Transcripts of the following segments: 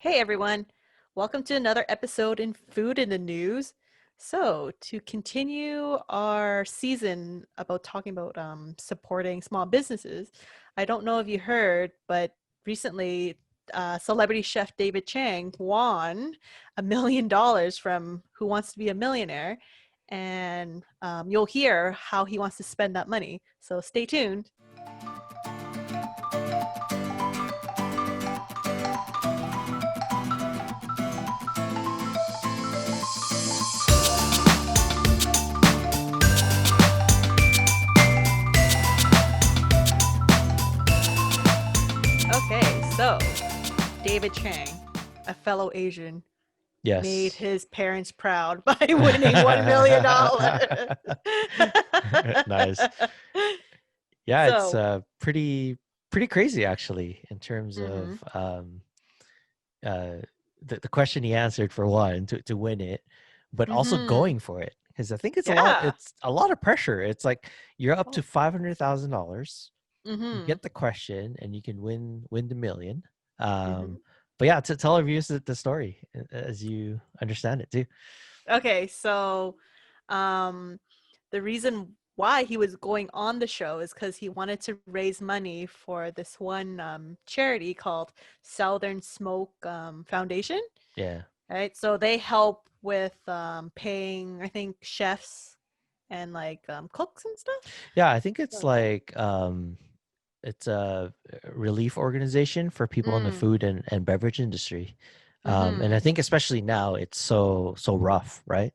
Hey everyone, welcome to another episode in Food in the News. So, to continue our season about talking about supporting small businesses, I don't know if you heard, but recently celebrity chef David Chang won $1 million from Who Wants to Be a Millionaire, and you'll hear how he wants to spend that money. So, stay tuned. Okay, so David Chang, a fellow Asian, made Yes. his parents proud by winning $1 million. Nice. Yeah, it's So, pretty crazy actually in terms mhm, of uh the question he answered for one to win it, but also mhm, going for it. Because I think yeah. it's a lot of pressure. It's like you're up Oh, to $500,000. You mhm, get the question and you can win the million. mhm. But yeah, to tell our viewers the story as you understand it too. Okay, so um, the reason why he was going on the show is because he wanted to raise money for this one charity called Southern Smoke Foundation. Yeah. Right? So they help with paying, I think, chefs and like cooks and stuff. Yeah, I think it's So, like it's a relief organization for people in the mm, food and beverage industry. And I mm-hmm. think especially now it's so rough, right?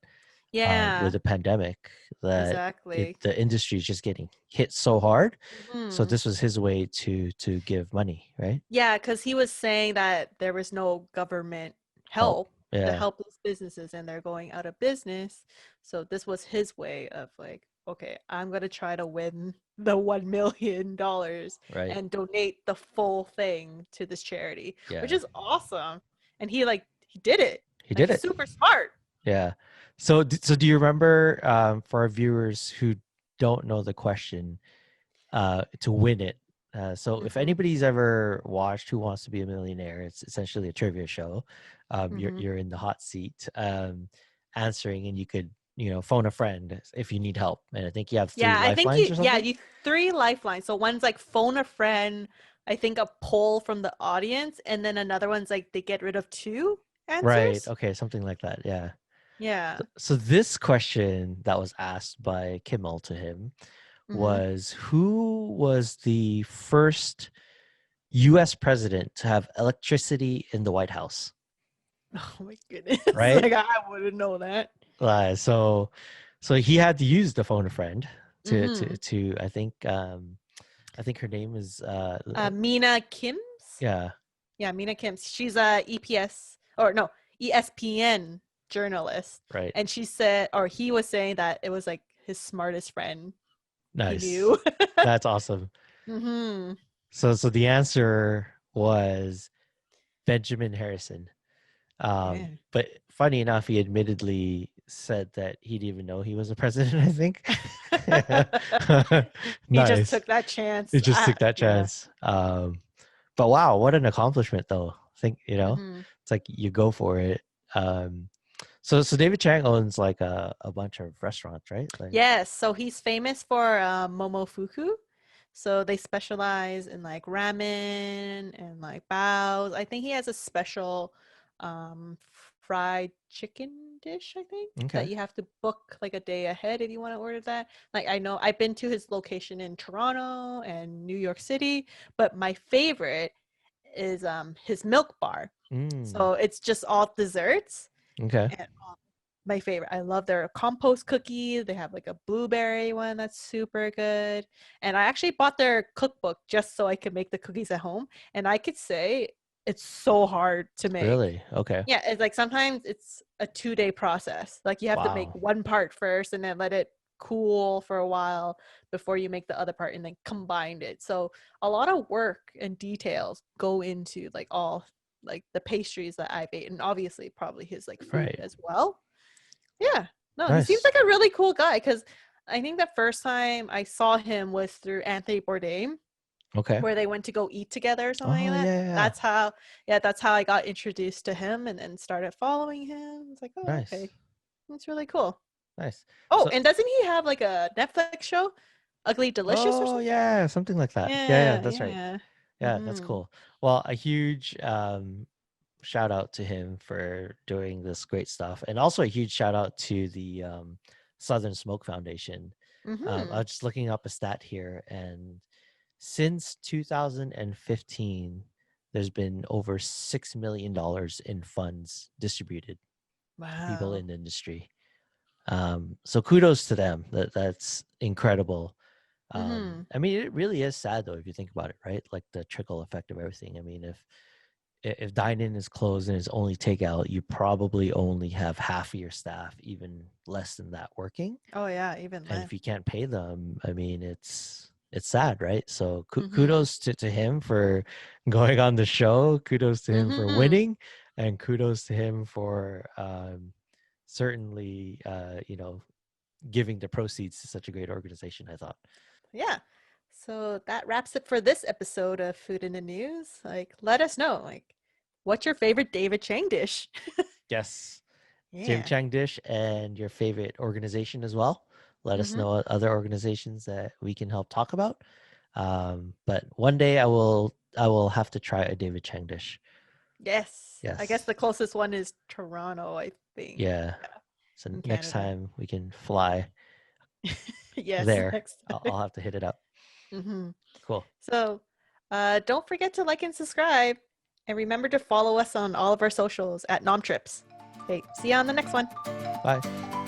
With Yeah, the pandemic that exactly. the industry is just getting hit so hard. So Hmm. this was his way to give money, right? Yeah, because he was saying that there was no government Help. help to Yeah. help these businesses and they're going out of business. So this was his way of like, okay, I'm gonna try to win the $1 million Right. and donate the full thing to this charity, which Yeah. is awesome. And he did it. He Like did he's it. super smart. Yeah. So do you remember for our viewers who don't know the question, to win it. So if Hmm. anybody's ever watched Who Wants to Be a Millionaire, it's essentially a trivia show. Hmm. You're in the hot seat, answering, and you could phone a friend if you need help. And I think you have three Yeah, I think lifelines or something. you three lifelines. So one's like phone a friend, I think a poll from the audience, and then another one's like they get rid of two Right. answers. Okay. Something like that. Yeah. Yeah. So this question that was asked by Kimmel to him Hmm. was, who was the first U.S. president to have electricity in the White House? Oh my goodness. Right. Like I wouldn't know that. So he had to use the phone a friend Hmm. to I think her name is Mina Kim's? yeah, Yeah, Mina Kim's. She's a EPS or no, ESPN journalist. right. And she said, or he was saying that it was like his smartest friend he Nice. knew. That's awesome. Hmm. So the answer was Benjamin Harrison. Yeah. But funny enough, he admittedly said that he didn't even know he was a president, I think. He just Nice. took that chance. It just took that Yeah. chance. But wow, what an accomplishment though. Think, Hmm. it's like you go for it. Um, so David Chang owns like a bunch of restaurants, right? Like, Yes. So he's famous for Momofuku. So they specialize in like ramen and like baos. I think he has a special fried chicken dish, I think, that okay. you have to book like a day ahead if you want to order that. Like I know I've been to his location in Toronto and New York City, but my favorite is his milk bar. Mm, So it's just all desserts okay. and my favorite. I love their compost cookies. They have like a blueberry one that's super good. And I actually bought their cookbook just so I could make the cookies at home. And I could say it's so hard to make. Really? Okay. Yeah, it's like sometimes it's a 2-day process. Like you have to make Wow. one part first and then let it cool for a while before you make the other part and then combine it. So a lot of work and details go into like all like the pastries that I've ate and obviously probably his like food Right. as well. Yeah. No, he seems Nice. like a really cool guy because I think the first time I saw him was through Anthony Bourdain. Okay. where they went to go eat together or something Oh like that. yeah, yeah, yeah. That's how I got introduced to him and then started following him. It's like, oh, Nice, okay, that's really cool. nice. Oh, So, and doesn't he have like a Netflix show, Ugly Delicious or oh something? yeah, something like that. Yeah, yeah, Yeah, that's right. yeah. Yeah, that's Mm-hmm. cool. Well, a huge shout out to him for doing this great stuff, and also a huge shout out to the Southern Smoke Foundation. I Mm-hmm. was just looking up a stat here, and since 2015, there's been over $6 million in funds distributed to people Wow. in the industry. So kudos to them. That's incredible. Mm-hmm. I mean, it really is sad though if you think about it, right? Like the trickle effect of everything. I mean, if dine-in is closed and it's only takeout, you probably only have half of your staff, even less than that, working. Oh yeah, even And less. if you can't pay them, I mean, it's sad, right? So Mm-hmm. kudos to him for going on the show. Kudos to him for Mm-hmm. winning, and kudos to him for certainly, giving the proceeds to such a great organization. I thought. Yeah. So that wraps it for this episode of Food in the News. Like, let us know, like, what's your favorite David Chang dish? Yes. David Yeah. Chang dish and your favorite organization as well. Let us Mm-hmm. know what other organizations that we can help talk about. But one day I will have to try a David Chang dish. Yes. I guess Yes. the closest one is Toronto, I think. Yeah. Yeah, So in next Canada. time we can fly Yes, there, next I'll, time. I'll have to hit it up. Mm-hmm. Cool. So, don't forget to like and subscribe, and remember to follow us on all of our socials at NomTrips. Okay, see you on the next one. Bye.